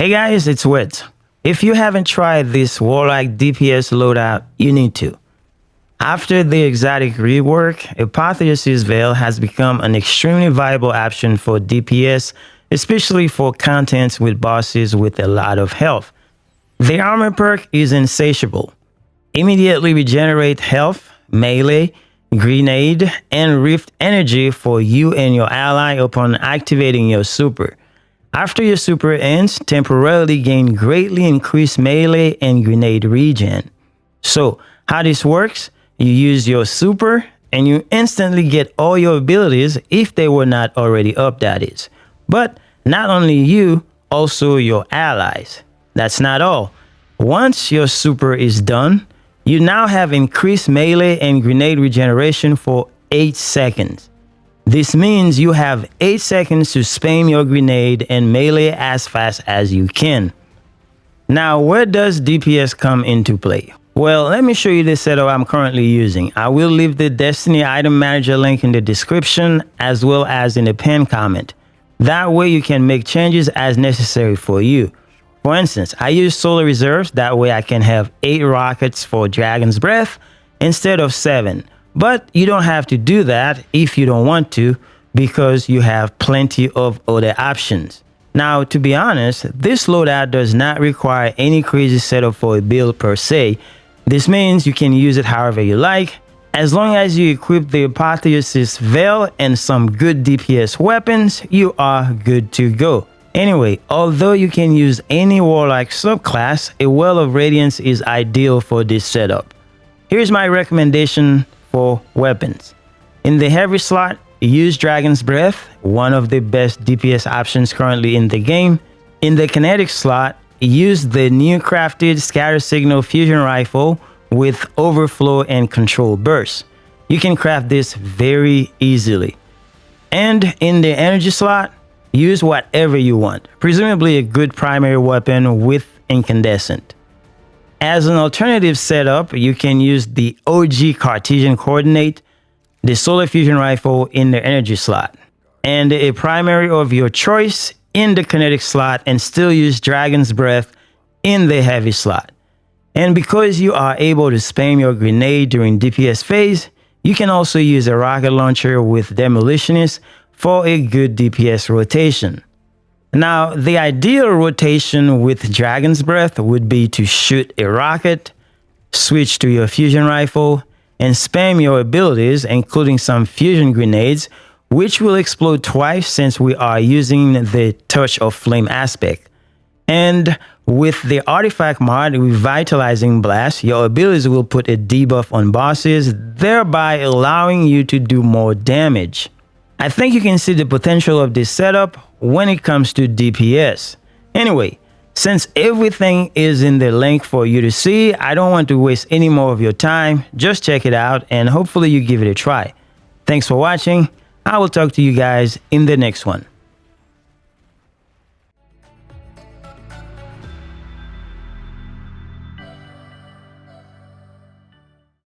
Hey guys, it's Wit. If you haven't tried this Warlock DPS loadout, you need to. After the exotic rework, Apotheosis Veil has become an extremely viable option for DPS, especially for contents with bosses with a lot of health. The armor perk is insatiable. Immediately regenerate health, melee, grenade, and rift energy for you and your ally upon activating your super. After your super ends, temporarily gain greatly increased melee and grenade regen. So, how this works? You use your super and you instantly get all your abilities if they were not already up, that is. But not only you, also your allies. That's not all. Once your super is done, you now have increased melee and grenade regeneration for 8 seconds. This means you have 8 seconds to spam your grenade and melee as fast as you can. Now, where does DPS come into play? Well, let me show you the setup I'm currently using. I will leave the Destiny Item Manager link in the description as well as in the pinned comment. That way you can make changes as necessary for you. For instance, I use solar reserves, that way I can have 8 rockets for Dragon's Breath instead of 7. But you don't have to do that if you don't want to, because you have plenty of other options. Now, to be honest, this loadout does not require any crazy setup for a build per se. This means you can use it however you like, as long as you equip the Apotheosis Veil and some good DPS weapons, you are good to go. Anyway, although you can use any Warlock subclass, a Well of Radiance is ideal for this setup. Here's my recommendation for weapons. In the heavy slot, use Dragon's Breath, one of the best DPS options currently in the game. In the kinetic slot, use the new crafted Scatter Signal Fusion Rifle with Overflow and Control Burst. You can craft this very easily. And in the energy slot, use whatever you want, presumably a good primary weapon with Incandescent. As an alternative setup, you can use the OG Cartesian Coordinate, the Solar Fusion Rifle in the energy slot, and a primary of your choice in the kinetic slot, and still use Dragon's Breath in the heavy slot. And because you are able to spam your grenade during DPS phase, you can also use a rocket launcher with Demolitionist for a good DPS rotation. Now, the ideal rotation with Dragon's Breath would be to shoot a rocket, switch to your fusion rifle, and spam your abilities, including some fusion grenades, which will explode twice since we are using the Touch of Flame aspect. And with the artifact mod Revitalizing Blast, your abilities will put a debuff on bosses, thereby allowing you to do more damage. I think you can see the potential of this setup when it comes to DPS. Anyway, since everything is in the link for you to see, I don't want to waste any more of your time. Just check it out and hopefully you give it a try. Thanks for watching. I will talk to you guys in the next one.